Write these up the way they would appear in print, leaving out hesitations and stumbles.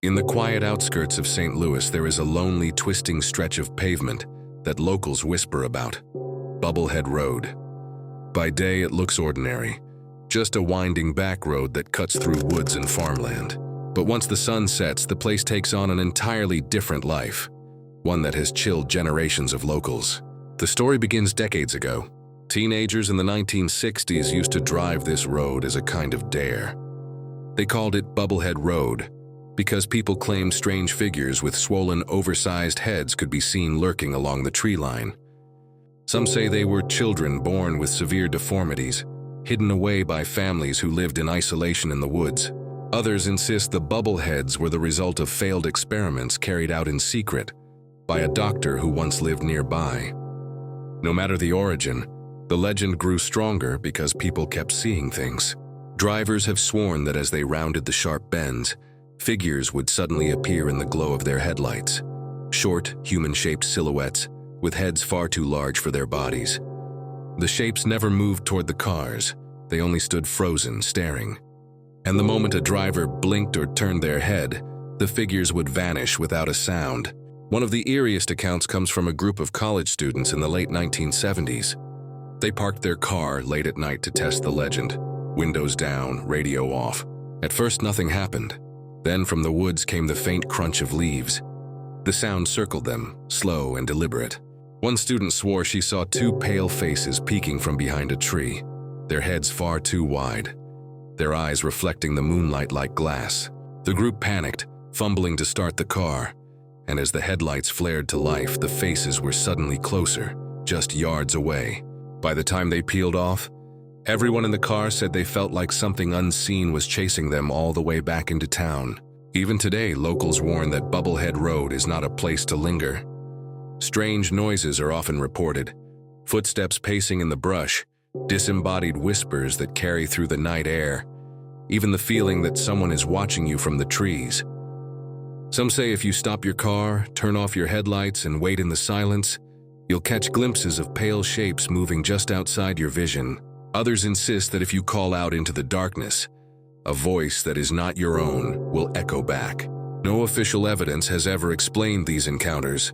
In the quiet outskirts of St. Louis, there is a lonely, twisting stretch of pavement that locals whisper about: BubbleHead Road. By day, it looks ordinary, just a winding back road that cuts through woods and farmland. But once the sun sets, the place takes on an entirely different life, one that has chilled generations of locals. The story begins decades ago. Teenagers in the 1960s used to drive this road as a kind of dare. They called it BubbleHead Road because people claimed strange figures with swollen, oversized heads could be seen lurking along the tree line. Some say they were children born with severe deformities, hidden away by families who lived in isolation in the woods. Others insist the Bubbleheads were the result of failed experiments carried out in secret by a doctor who once lived nearby. No matter the origin, the legend grew stronger because people kept seeing things. Drivers have sworn that as they rounded the sharp bends, figures would suddenly appear in the glow of their headlights. Short, human-shaped silhouettes with heads far too large for their bodies. The shapes never moved toward the cars. They only stood frozen, staring. And the moment a driver blinked or turned their head, the figures would vanish without a sound. One of the eeriest accounts comes from a group of college students in the late 1970s. They parked their car late at night to test the legend. Windows down, radio off. At first, nothing happened. Then from the woods came the faint crunch of leaves. The sound circled them, slow and deliberate. One student swore she saw two pale faces peeking from behind a tree, their heads far too wide, their eyes reflecting the moonlight like glass. The group panicked, fumbling to start the car, and as the headlights flared to life, the faces were suddenly closer, just yards away. By the time they peeled off, everyone in the car said they felt like something unseen was chasing them all the way back into town. Even today, locals warn that BubbleHead Road is not a place to linger. Strange noises are often reported: footsteps pacing in the brush, disembodied whispers that carry through the night air, even the feeling that someone is watching you from the trees. Some say if you stop your car, turn off your headlights, and wait in the silence, you'll catch glimpses of pale shapes moving just outside your vision. Others insist that if you call out into the darkness, a voice that is not your own will echo back. No official evidence has ever explained these encounters,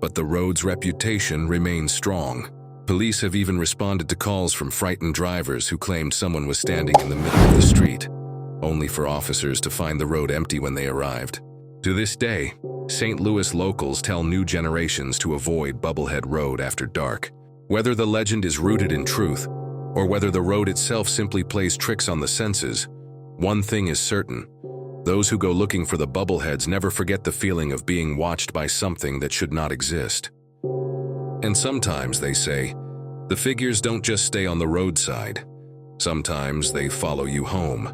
but the road's reputation remains strong. Police have even responded to calls from frightened drivers who claimed someone was standing in the middle of the street, only for officers to find the road empty when they arrived. To this day, St. Louis locals tell new generations to avoid BubbleHead Road after dark. Whether the legend is rooted in truth, or whether the road itself simply plays tricks on the senses, one thing is certain: those who go looking for the Bubbleheads never forget the feeling of being watched by something that should not exist. And sometimes, they say, the figures don't just stay on the roadside. Sometimes they follow you home.